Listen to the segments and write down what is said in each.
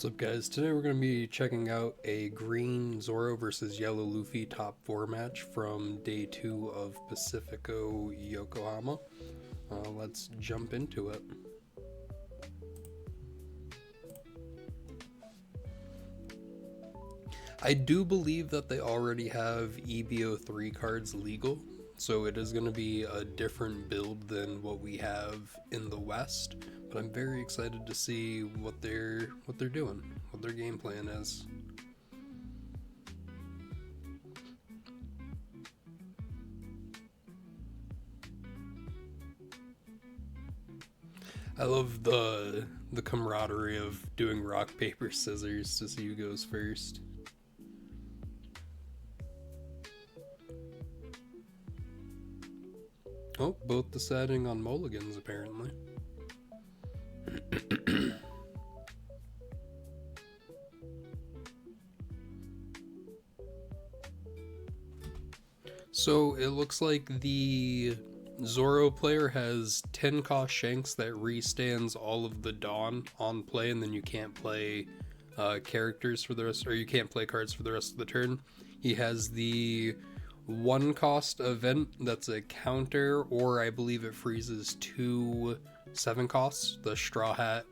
What's up, guys? Today we're going to be checking out a green Zoro versus yellow Luffy top 4 match from day 2 of Pacifico Yokohama. Let's jump into it. I do believe that they already have EB03 cards legal, so it is going to be a different build than what we have in the West. But I'm very excited to see what they're doing, what their game plan is. I love the camaraderie of doing rock paper scissors to see who goes first. Oh, both deciding on mulligans apparently. So it looks like the Zoro player has 10 cost Shanks that restands all of the Dawn on play, and then you can't play characters for the rest, or you can't play cards for the rest of the turn. He has the 1 cost event that's a counter, or I believe it freezes 2 7 costs, the Straw Hat,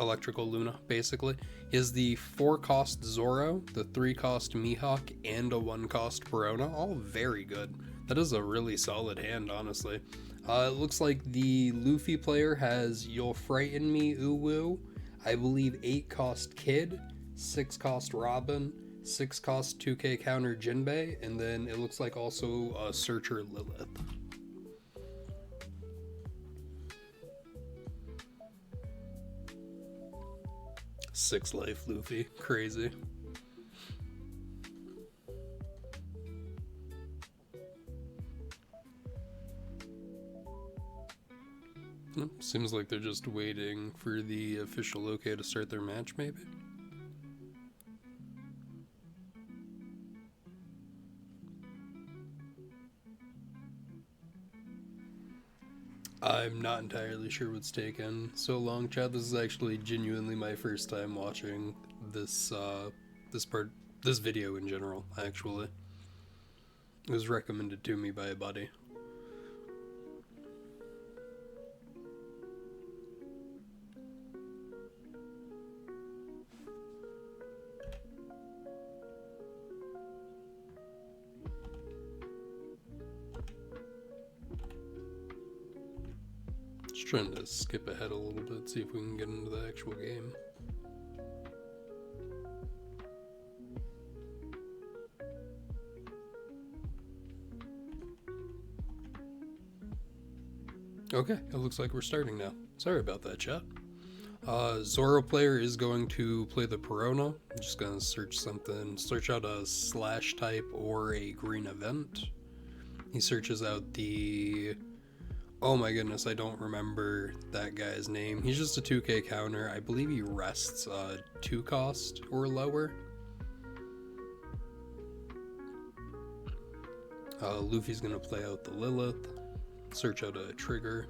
Electrical Luna, basically. He has the 4 cost Zoro, the 3 cost Mihawk, and a 1 cost Perona, all very good. That is a really solid hand, honestly. It looks like the Luffy player has You'll Frighten Me, Uwu, I believe 8 cost Kid, 6 cost Robin, 6 cost 2k counter Jinbei, and then it looks like also a Searcher Lilith. Six life Luffy, crazy. Seems like they're just waiting for the official okay to start their match, maybe? I'm not entirely sure what's taken so long, Chad. This is actually genuinely my first time watching this this video in general, actually. It was recommended to me by a buddy. Just trying to skip ahead a little bit, see if we can get into the actual game. Okay, it looks like we're starting now. Sorry about that, chat. Zoro player is going to play the Perona. I'm just going to search out a slash type or a green event. He searches out the... Oh my goodness, I don't remember that guy's name. He's just a 2k counter. I believe he rests 2 cost or lower. Luffy's gonna play out the Lilith, search out a trigger.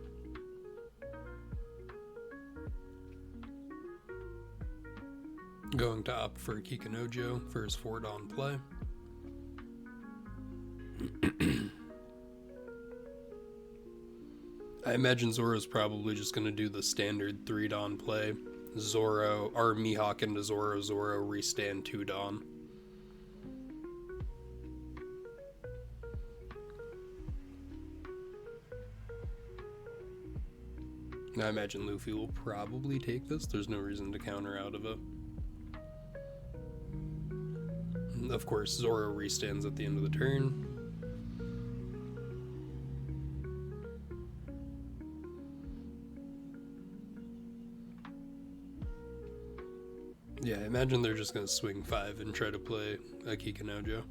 Going to opt for Kikanojo for his 4 Dawn play. I imagine Zoro's probably just going to do the standard 3 Dawn play. Zoro, or Mihawk into Zoro, Zoro restand 2 Dawn. I imagine Luffy will probably take this. There's no reason to counter out of it. Of course, Zoro restands at the end of the turn. Yeah, I imagine they're just going to swing 5 and try to play a Kikanojo.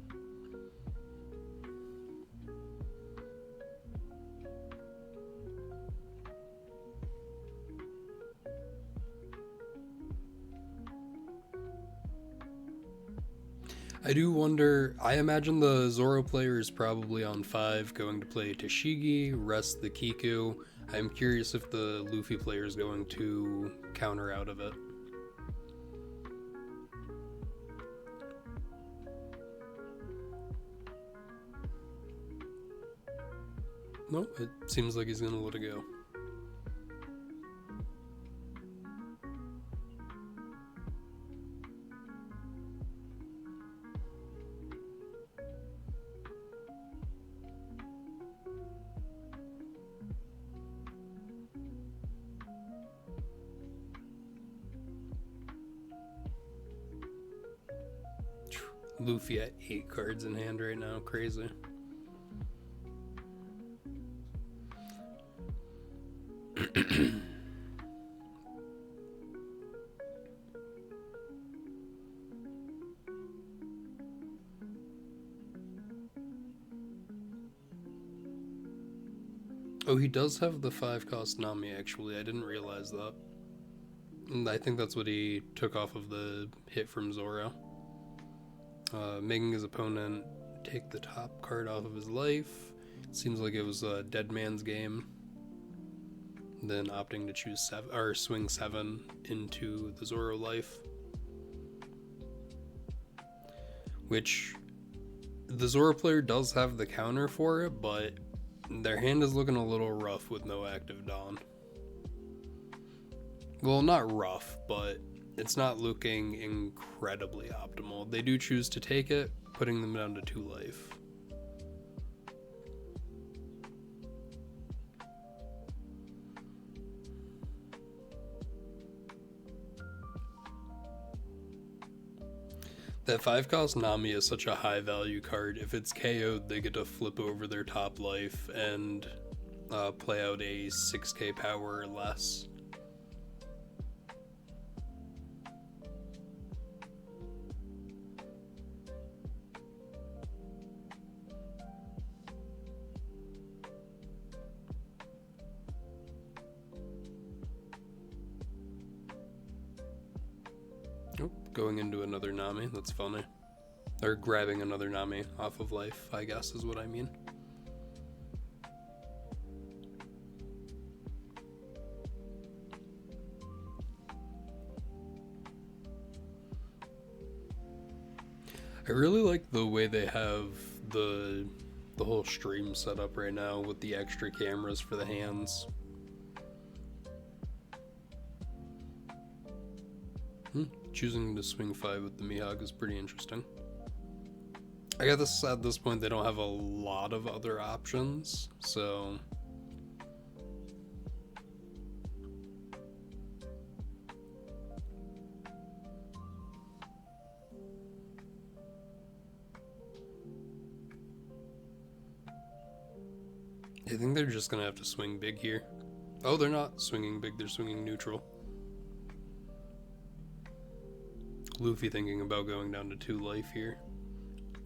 I do wonder, I imagine the Zoro player is probably on 5 going to play Tashigi, rest the Kiku. I'm curious if the Luffy player is going to counter out of it. Nope, it seems like he's gonna let it go. Luffy at 8 cards in hand right now, crazy. Oh, he does have the 5-cost Nami, actually. I didn't realize that. And I think that's what he took off of the hit from Zoro. Making his opponent take the top card off of his life. It seems like it was a dead man's game. Then opting to choose 7 or swing 7 into the Zoro life. Which the Zoro player does have the counter for it, but their hand is looking a little rough with no active Dawn. Well, not rough, but it's not looking incredibly optimal. They do choose to take it, putting them down to 2 life. That 5-cost Nami is such a high value card. If it's KO'd, they get to flip over their top life and play out a 6k power or less. Going into another Nami, that's funny. Or grabbing another Nami off of life, I guess is what I mean. I really like the way they have the whole stream set up right now with the extra cameras for the hands. Choosing to swing 5 with the Mihawk is pretty interesting. I guess at this point they don't have a lot of other options, so I think they're just gonna have to swing big here. Oh, they're not swinging big, they're swinging neutral. Luffy thinking about going down to 2 life here.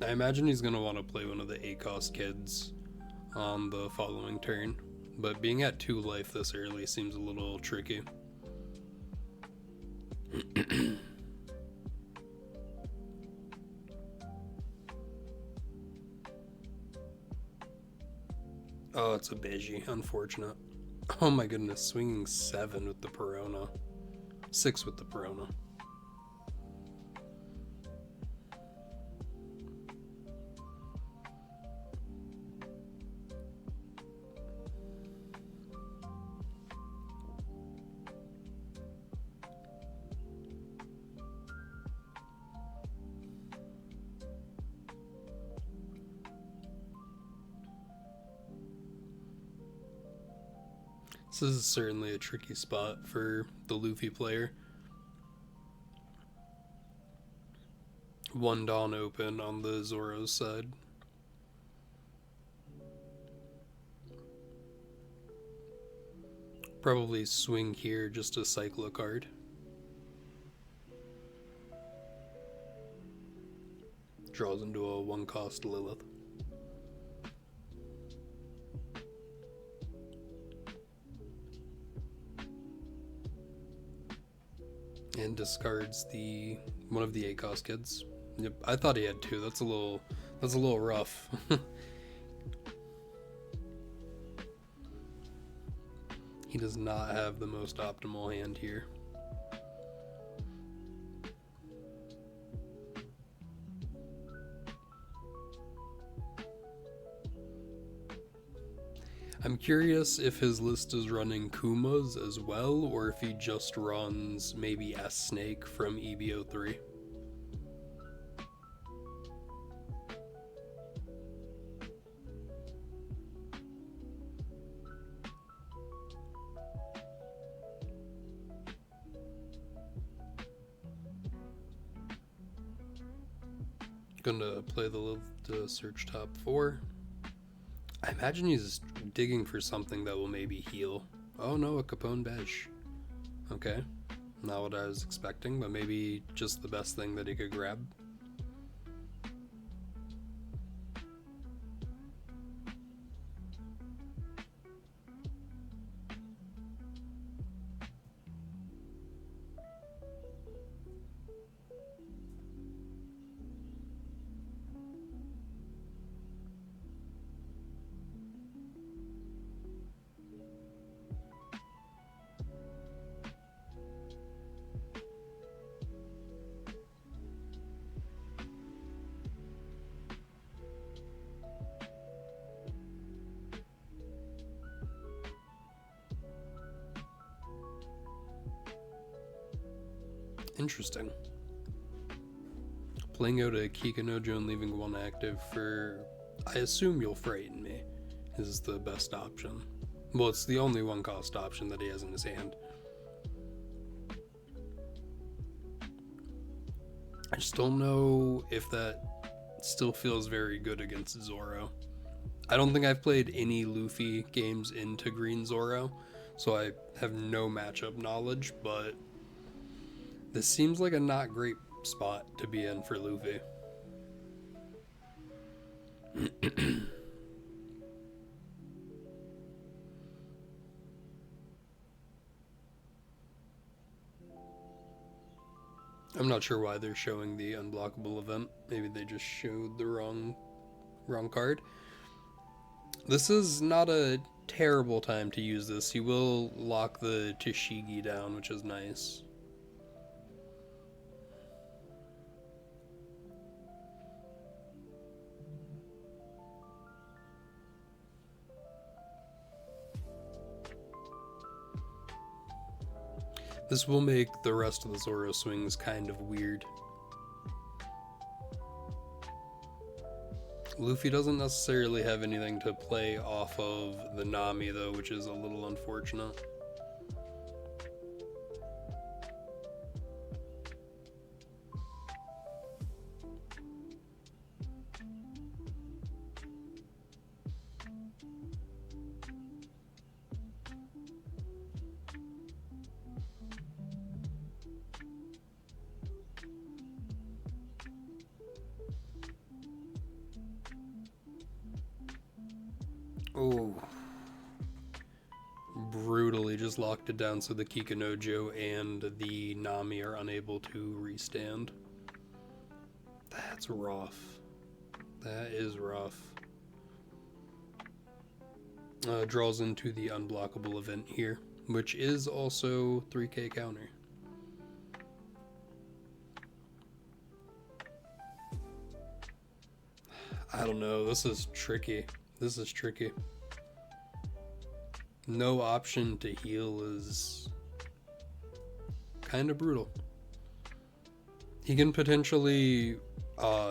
I imagine he's going to want to play one of the 8-cost kids on the following turn, but being at 2 life this early seems a little tricky. Oh, it's a Beji, unfortunate. Oh my goodness, swinging 7 with the Perona. 6 with the Perona. This is certainly a tricky spot for the Luffy player. 1 Dawn open on the Zoro's side. Probably swing here just to cycle a card. Draws into a 1-cost Lilith. And discards one of the 8-cost kids. Yep, I thought he had 2. That's a little rough. He does not have the most optimal hand here. I'm curious if his list is running Kumas as well, or if he just runs maybe S-Snake from EB03. Gonna play the search top 4. I imagine he's digging for something that will maybe heal. Oh no, a Capone Beige. Okay, not what I was expecting, but maybe just the best thing that he could grab. Interesting. Playing out a Kikanojo and leaving one active for, I assume You'll Frighten Me, is the best option. Well, it's the only one cost option that he has in his hand. I just don't know if that still feels very good against Zoro. I don't think I've played any Luffy games into Green Zoro, so I have no matchup knowledge, but this seems like a not great spot to be in for Luffy. I'm not sure why they're showing the unblockable event. Maybe they just showed the wrong card. This is not a terrible time to use this. He will lock the Tashigi down, which is nice. This will make the rest of the Zoro swings kind of weird. Luffy doesn't necessarily have anything to play off of the Nami though, which is a little unfortunate. Oh, brutally just locked it down so the Kikanojo and the Nami are unable to restand. That's rough. That is rough. Draws into the unblockable event here, which is also 3k counter. I don't know, this is tricky. This is tricky. No option to heal is kind of brutal. He can potentially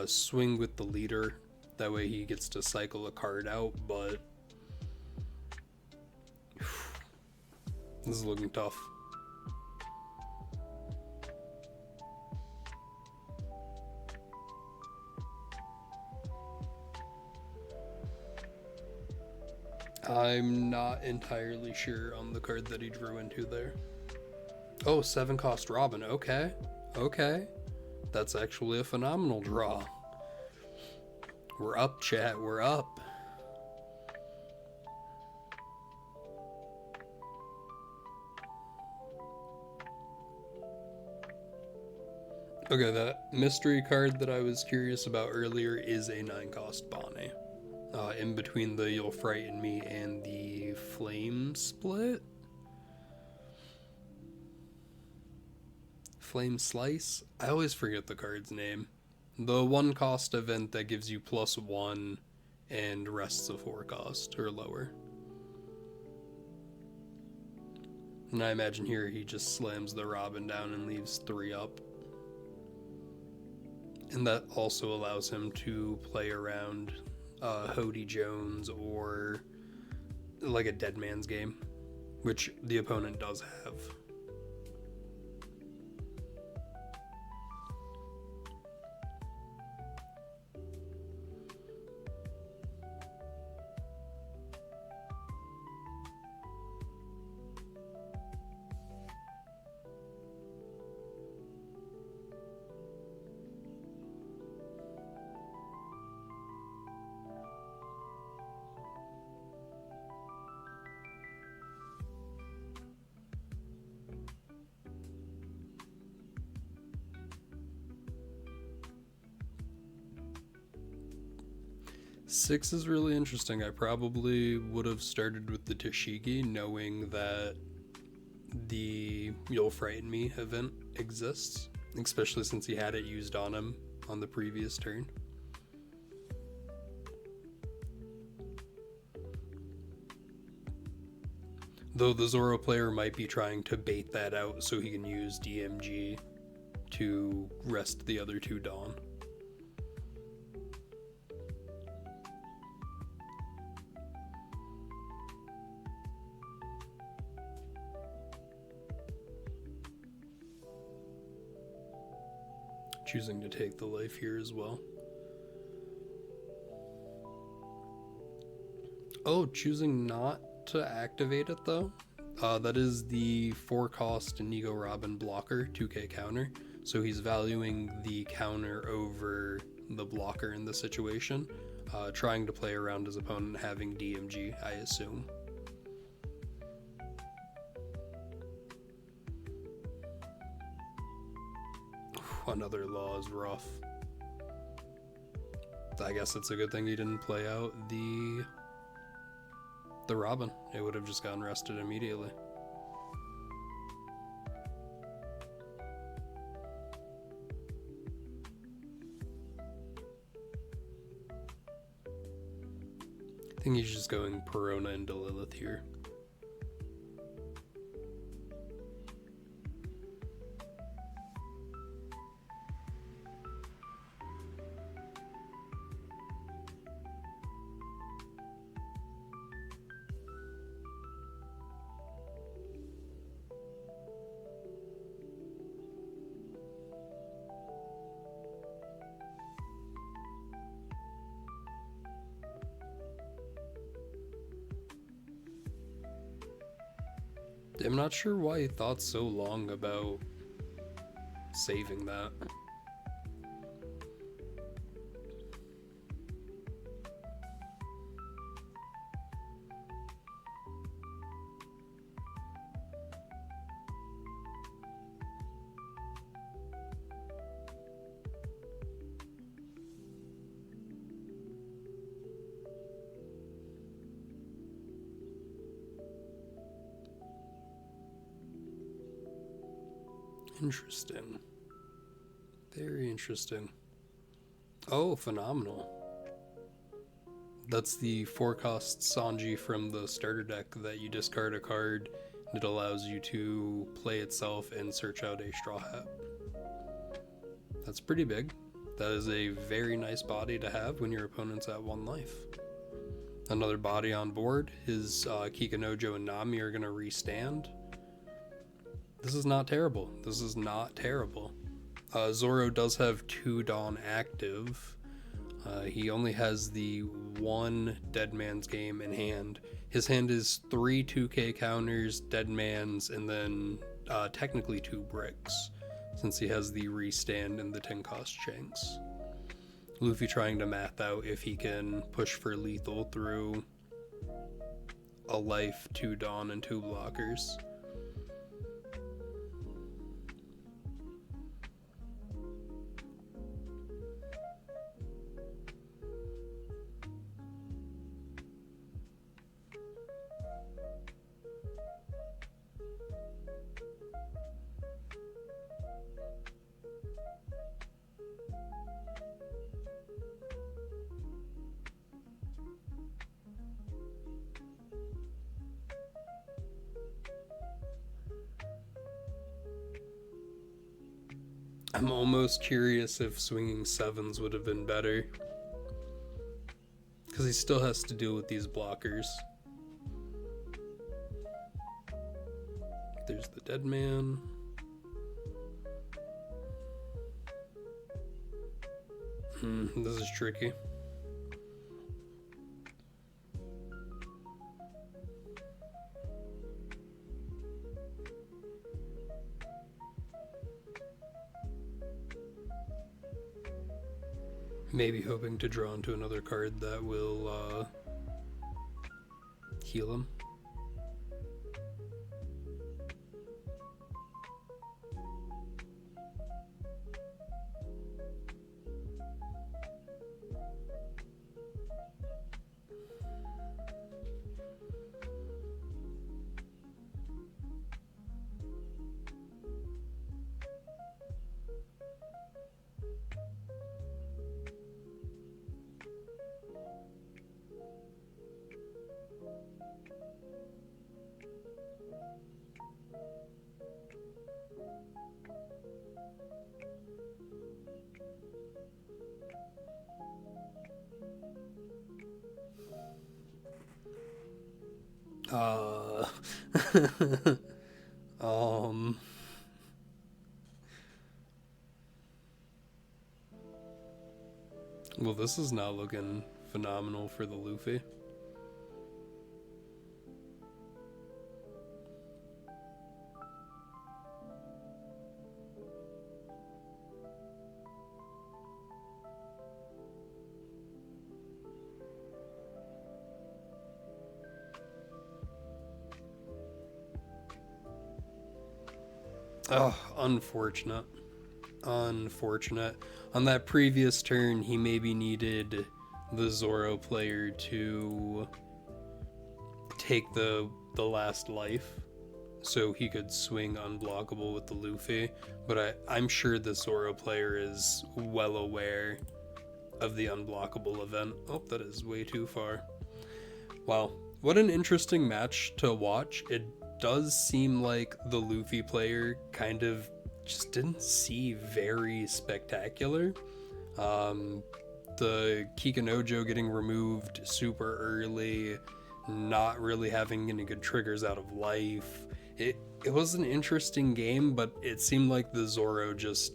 swing with the leader. That way he gets to cycle a card out, but this is looking tough. I'm not entirely sure on the card that he drew into there. Oh, 7 cost Robin. Okay. Okay. That's actually a phenomenal draw. We're up, chat. We're up. Okay, that mystery card that I was curious about earlier is a 9 cost Bonnie. In between the You'll Frighten Me and the Flame Split. Flame Slice? I always forget the card's name. The 1 cost event that gives you +1 and rests a 4 cost or lower. And I imagine here he just slams the Robin down and leaves 3 up. And that also allows him to play around Hody Jones or like a Dead Man's Game, which the opponent does have. Six is really interesting. I probably would have started with the Tashigi knowing that the You'll Frighten Me event exists, especially since he had it used on him on the previous turn. Though the Zoro player might be trying to bait that out so he can use DMG to rest the other 2 Dawn. Choosing to take the life here as well. Oh, choosing not to activate it though. That is the 4 cost Nigo Robin blocker 2k counter. So he's valuing the counter over the blocker in the situation. Trying to play around his opponent having DMG, I assume. Another law is rough. I guess it's a good thing he didn't play out the Robin. It would have just gotten rested immediately. I think he's just going Perona into Lilith here. I'm not sure why he thought so long about saving that. Interesting. Very interesting. Oh, phenomenal. That's the 4 cost Sanji from the starter deck that you discard a card. It allows you to play itself and search out a Straw Hat. That's pretty big. That is a very nice body to have when your opponent's at 1 life. Another body on board. His Kikanojo and Nami are going to restand. This is not terrible. This is not terrible. Zoro does have 2 Dawn active. He only has the 1 Dead Man's Game in hand. His hand is 3 2k counters, Dead Man's, and then technically 2 bricks, since he has the restand and the 10 cost Shanks. Luffy trying to math out if he can push for lethal through a life, 2 Dawn, and 2 blockers. I'm almost curious if swinging 7s would have been better. Because he still has to deal with these blockers. There's the dead man. This is tricky. Maybe hoping to draw into another card that will heal him. Well, this is not looking phenomenal for the Luffy. Oh, unfortunate. Unfortunate. On that previous turn, he maybe needed the Zoro player to take the last life so he could swing unblockable with the Luffy. But I'm sure the Zoro player is well aware of the unblockable event. Oh, that is way too far. Wow. What an interesting match to watch. It does seem like the Luffy player kind of just didn't see very spectacular. The Kikanojo getting removed super early, not really having any good triggers out of life. It was an interesting game, but it seemed like the Zoro just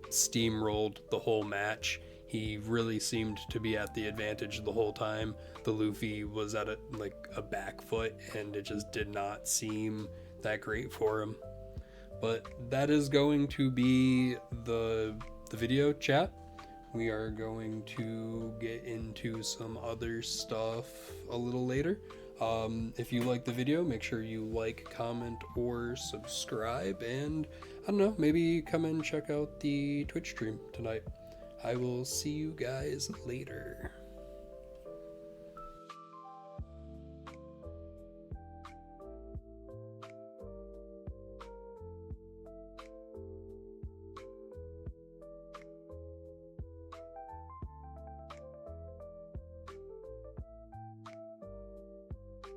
steamrolled the whole match. He really seemed to be at the advantage the whole time. The Luffy was at a back foot, and it just did not seem that great for him. But that is going to be the video, chat. We are going to get into some other stuff a little later. If you like the video, make sure you like, comment, or subscribe. And I don't know, maybe come and check out the Twitch stream tonight. I will see you guys later.